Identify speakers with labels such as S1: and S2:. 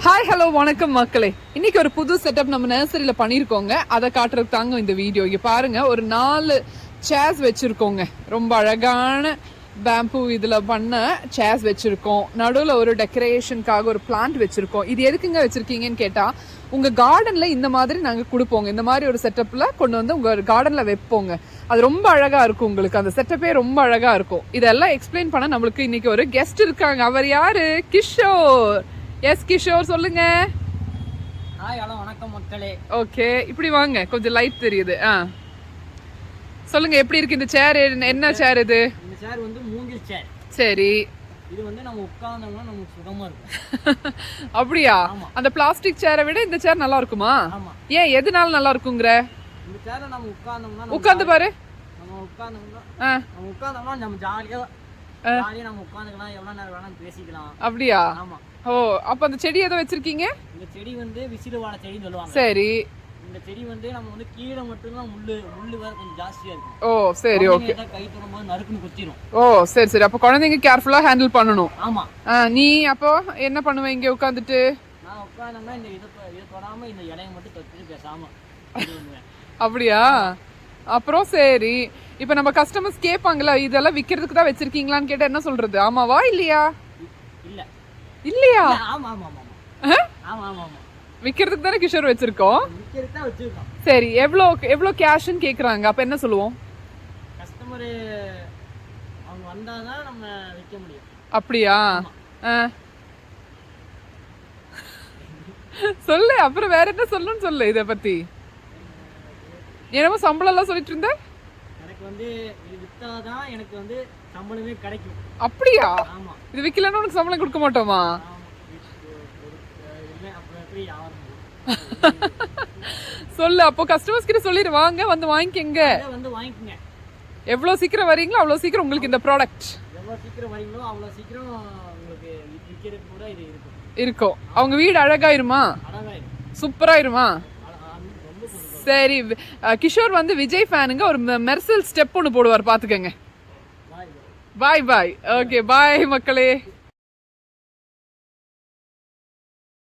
S1: Hi hello வணக்கம் மக்களே. இன்னைக்கு ஒரு புது செட்டப் நம்ம நர்சரியில பண்ணிருக்கோங்க. அதை காட்டுறதுக்கு தாங்க இந்த வீடியோ. இங்க பாருங்க, ஒரு 4 சேர்ஸ் வச்சிருக்கோங்க. ரொம்ப அழகான பேம்பூ இதுல பண்ண சேர்ஸ் வச்சிருக்கோம். நடுவுல ஒரு டெக்கரேஷனுக்காக ஒரு பிளான்ட் வச்சிருக்கோம். இது எதுக்குங்க வச்சிருக்கீங்கன்னு கேட்டா, உங்க கார்டன்ல இந்த மாதிரி நாங்க கொடுப்போங்க. இந்த மாதிரி ஒரு செட்டப்ல கொண்டு வந்து உங்க கார்டன்ல வைப்போங்க. அது ரொம்ப அழகா இருக்கும். உங்களுக்கு அந்த செட்டப்பே ரொம்ப அழகா இருக்கும். இதெல்லாம் எக்ஸ்பிளைன் பண்ண நம்மளுக்கு இன்னைக்கு ஒரு கெஸ்ட் இருக்காங்க. அவர் யாரு? கிஷோர். எஸ் கிஷோர், சொல்லுங்க.
S2: ஹாய் ஹலோ வணக்கம் மக்களே.
S1: ஓகே, இப்படி வாங்க, கொஞ்சம் லைட் தெரியுது. சொல்லுங்க, எப்படி இருக்கு இந்த சேர்? என்ன சேர் இது?
S2: இந்த சேர் வந்து மூங்கில் சேர்.
S1: சரி,
S2: இது வந்து நம்ம உட்கார்ந்தோம்னா நமக்கு சுகமா இருக்கும்.
S1: அப்படியா? அந்த பிளாஸ்டிக் சேரை விட இந்த சேர் நல்லா இருக்குமா?
S2: ஆமா.
S1: ஏன், எதனால நல்லா இருக்குங்கற?
S2: இந்த சேர்ல நம்ம உட்கார்ந்தோம்னா
S1: உட்கார்ந்து பாரு.
S2: நம்ம உட்கார்ந்தோம்னா நம்ம ஜாலியா நம்ம உட்கார்ந்துக்கலாம், எவ்வளவு நேரம் வேணாலும் பேசிக்கலாம்.
S1: அப்படியா?
S2: ஆமா.
S1: ஓ, அப்ப அந்த செடி ஏதோ வச்சிருக்கீங்க?
S2: இந்த செடி வந்து விசிறு வாழை செடின்னு சொல்லுவாங்க.
S1: சரி.
S2: இந்த செடி வந்து நம்ம வந்து கீழே மட்டும் தான் முள்ளு வேற கொஞ்சம் ஜாஸ்தியா இருக்கும்.
S1: ஓ சரி, ஓகே.
S2: கை தொடும்போது நறுக்குன்னு குத்திரும்.
S1: ஓ சரி சரி. அப்ப குழந்தைங்க கேர்ஃபுல்லா ஹேண்டில் பண்ணணும்.
S2: ஆமா.
S1: நீ அப்போ என்ன பண்ணுவ இங்க உட்கார்ந்துட்டு?
S2: நான் உட்கார்ந்தோம்னா இந்த இதை தொடாம இந்த இலையை மட்டும் தொட்டு பேசாம
S1: அப்படியா? அப்புறம் சரி, இப்ப நம்ம கஸ்டமர்ஸ் கேட்பாங்கல்ல, இதெல்லாம் விக்கிறதுக்கு தான் வச்சிருக்கீங்களான்னு கேட்டா என்ன சொல்றது? ஆமாவா இல்லையா?
S2: இல்ல
S1: இல்லையா?
S2: ஆமா ஆமா ஆமா ஆமா ஆமா ஆமா.
S1: விக்கிறதுக்கு தானே கிஷோர் வச்சிருக்கோம்.
S2: விக்கிறதுக்கு தான் வச்சிருக்கோம்.
S1: சரி, எவ்வளோ கேஷ்னு கேக்குறாங்க. அப்ப என்ன சொல்லுவோம்?
S2: கஸ்டமர் அவங்க வந்தாதான் நம்ம விற்க முடியும்.
S1: அப்படியா? சொல்லு, அப்புறம் வேற என்ன சொல்லணும்னு சொல்லு. இத பத்தி என்னமோ சம்பளம் எல்லாம் சொல்லிட்டு இருந்த.
S2: எனக்கு வந்து இது வித்தாதான் எனக்கு வந்து சம்பளமே கிடைக்கும்.
S1: அப்படியா?
S2: ஆமா.
S1: இது விக்கலன்னா உனக்கு சம்பளம் கொடுக்க மாட்டோமா? சொல்லு, அப்போ கஸ்டமர்ஸ் கிட்ட சொல்லிடுவாங்க, வந்து வாங்கிக்கங்க.
S2: வந்து வாங்கிக்கங்க.
S1: எவ்வளவு சீக்கிரம் வரீங்களோ அவ்வளவு சீக்கிரம் உங்களுக்கு இந்த ப்ராடக்ட்.
S2: எவ்வளவு சீக்கிரம் வரீங்களோ அவ்வளவு சீக்கிரம் உங்களுக்கு விக்கிறதுக்கு கூட இது
S1: இருக்கும். அவங்க வீடு அழகாயிருமா? சூப்பராயிருமா? சரி, கிஷோர் வந்து விஜய் ஃபேனுங்க. ஒரு மெர்சல் ஸ்டெப் ஒன்று போடுவார், பாத்துக்கங்க. பாய் பாய். ஓகே, பாய் மக்களே.